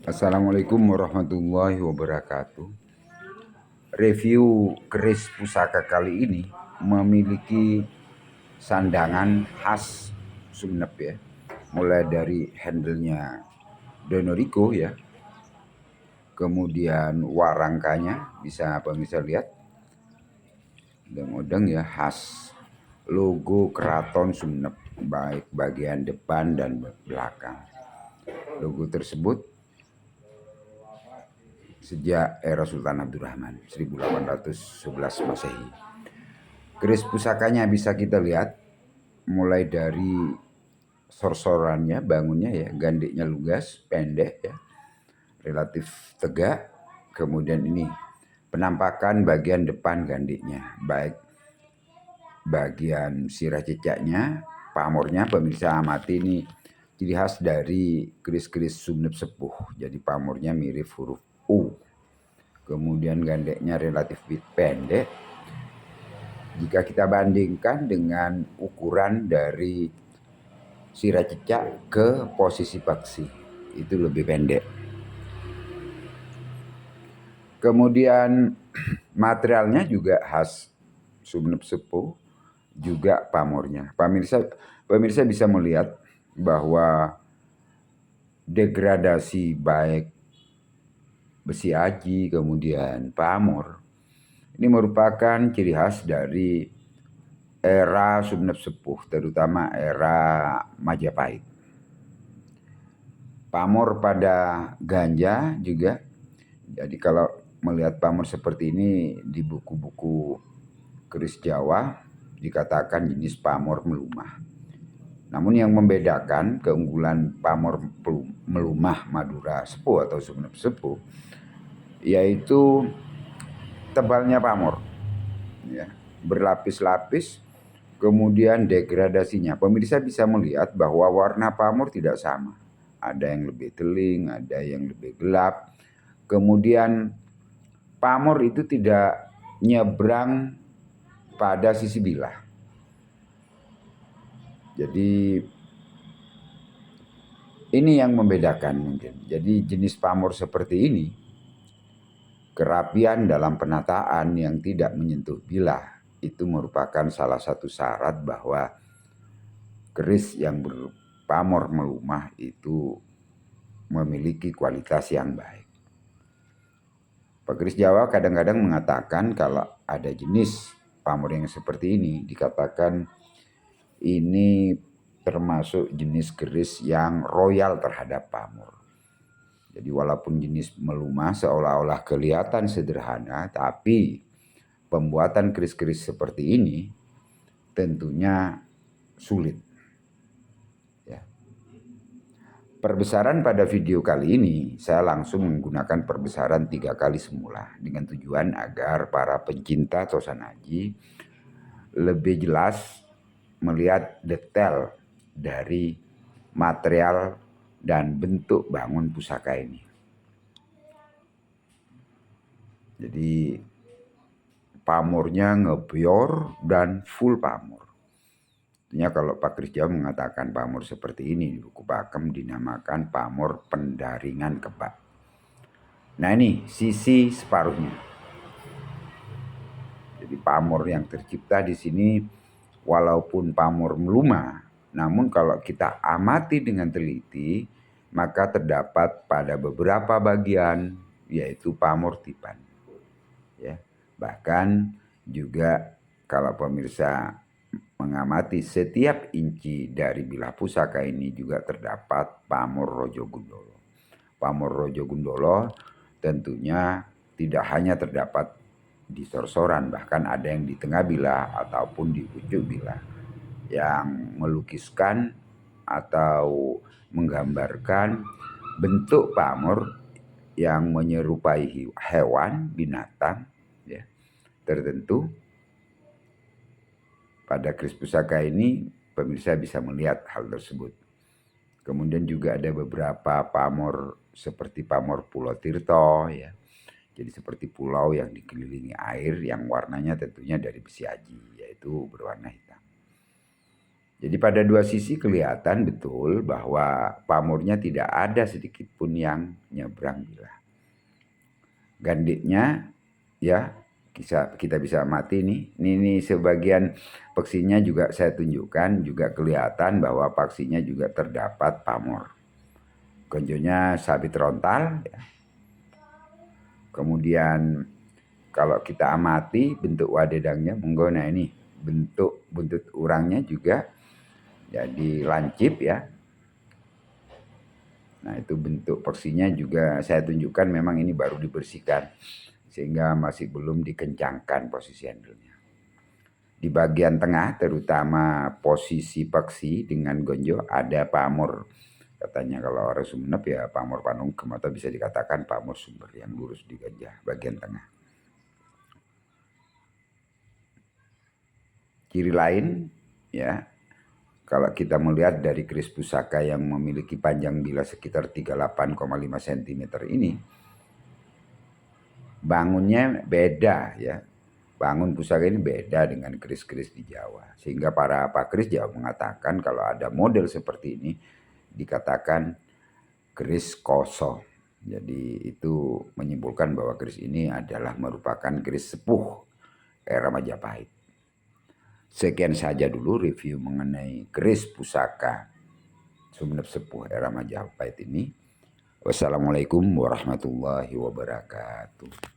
Assalamualaikum warahmatullahi wabarakatuh. Review keris pusaka kali ini memiliki sandangan khas Sumenep ya. Mulai dari handle-nya Donorico ya. Kemudian warangkanya bisa lihat. Odeng-odeng ya, khas logo Keraton Sumenep baik bagian depan dan belakang. Logo tersebut sejak era Sultan Abdurrahman 1811 Masehi. Keris pusakanya bisa kita lihat mulai dari sorsorannya, bangunnya ya, gandiknya lugas, pendek ya, relatif tegak. Kemudian ini penampakan bagian depan gandiknya, baik bagian sirah cecaknya, pamornya. Pemirsa amati ini ciri khas dari keris-keris Sumenep sepuh. Jadi pamornya mirip huruf U. Kemudian gandeknya relatif pendek. Jika kita bandingkan dengan ukuran dari sirah cecak ke posisi paksi, itu lebih pendek. Kemudian materialnya juga khas Sumenep sepuh, juga pamornya. Pemirsa bisa melihat bahwa degradasi baik besi aji kemudian pamor ini merupakan ciri khas dari era Sumenep sepuh, terutama era Majapahit. Pamor pada ganja juga. Jadi kalau melihat pamor seperti ini di buku-buku keris Jawa dikatakan jenis pamor melumah. Namun yang membedakan keunggulan pamor melumah Madura sepuh atau Sumenep sepuh yaitu tebalnya pamor ya, berlapis-lapis, kemudian degradasinya. Pemirsa bisa melihat bahwa warna pamor tidak sama. Ada yang lebih teling, ada yang lebih gelap. Kemudian pamor itu tidak nyebrang pada sisi bilah. Jadi ini yang membedakan mungkin. Jadi jenis pamor seperti ini, kerapian dalam penataan yang tidak menyentuh bilah, itu merupakan salah satu syarat bahwa keris yang berpamor melumah itu memiliki kualitas yang baik. Pekeris Jawa kadang-kadang mengatakan kalau ada jenis pamor yang seperti ini, dikatakan ini termasuk jenis keris yang royal terhadap pamor. Jadi walaupun jenis melumah seolah-olah kelihatan sederhana, tapi pembuatan keris-keris seperti ini tentunya sulit. Ya. Perbesaran pada video kali ini saya langsung menggunakan perbesaran 3 kali semula dengan tujuan agar para pencinta Tosanaji lebih jelas melihat detail dari material dan bentuk bangun pusaka ini. Jadi pamornya ngebior dan full pamor. Tentunya kalau Pak Kris Jawa mengatakan pamor seperti ini, di buku Pakem dinamakan pamor pendaringan kebak. Nah ini sisi separuhnya. Jadi pamor yang tercipta di sini walaupun pamor melumah, namun kalau kita amati dengan teliti, maka terdapat pada beberapa bagian yaitu pamor tipan. Ya, bahkan juga kalau pemirsa mengamati setiap inci dari bilah pusaka ini juga terdapat pamor Rojo Gundolo. Pamor Rojo Gundolo tentunya tidak hanya terdapat di sorsoran, bahkan ada yang di tengah bilah ataupun di ujung bilah yang melukiskan atau menggambarkan bentuk pamor yang menyerupai hewan, binatang ya, tertentu. Pada keris pusaka ini pemirsa bisa melihat hal tersebut. Kemudian juga ada beberapa pamor seperti pamor Pulau Tirto ya. Jadi seperti pulau yang dikelilingi air yang warnanya tentunya dari besi aji, yaitu berwarna hitam. Jadi pada dua sisi kelihatan betul bahwa pamornya tidak ada sedikit pun yang nyebrang bila. Gandiknya ya kita bisa amati nih. Ini sebagian peksinya juga saya tunjukkan, juga kelihatan bahwa paksinya juga terdapat pamor. Gonjonya sabit rontal ya. Kemudian kalau kita amati bentuk wadedangnya, menggona ini bentuk buntut urangnya juga jadi lancip ya. Nah itu bentuk peksinya juga saya tunjukkan, memang ini baru dibersihkan sehingga masih belum dikencangkan posisi handle-nya. Di bagian tengah terutama posisi peksi dengan gonjo ada pamor. Katanya kalau orang Sumenep ya pamor panungkem, atau bisa dikatakan pamor sumber yang lurus di gajah bagian tengah. Ciri lain ya, kalau kita melihat dari keris pusaka yang memiliki panjang bila sekitar 38,5 cm ini, bangunnya beda ya. Bangun pusaka ini beda dengan keris-keris di Jawa. Sehingga para pakris Jawa mengatakan kalau ada model seperti ini dikatakan keris koso. Jadi itu menyimpulkan bahwa keris ini adalah merupakan keris sepuh era Majapahit. Sekian saja dulu review mengenai keris pusaka Sumenep sepuh era Majapahit ini. Wassalamualaikum warahmatullahi wabarakatuh.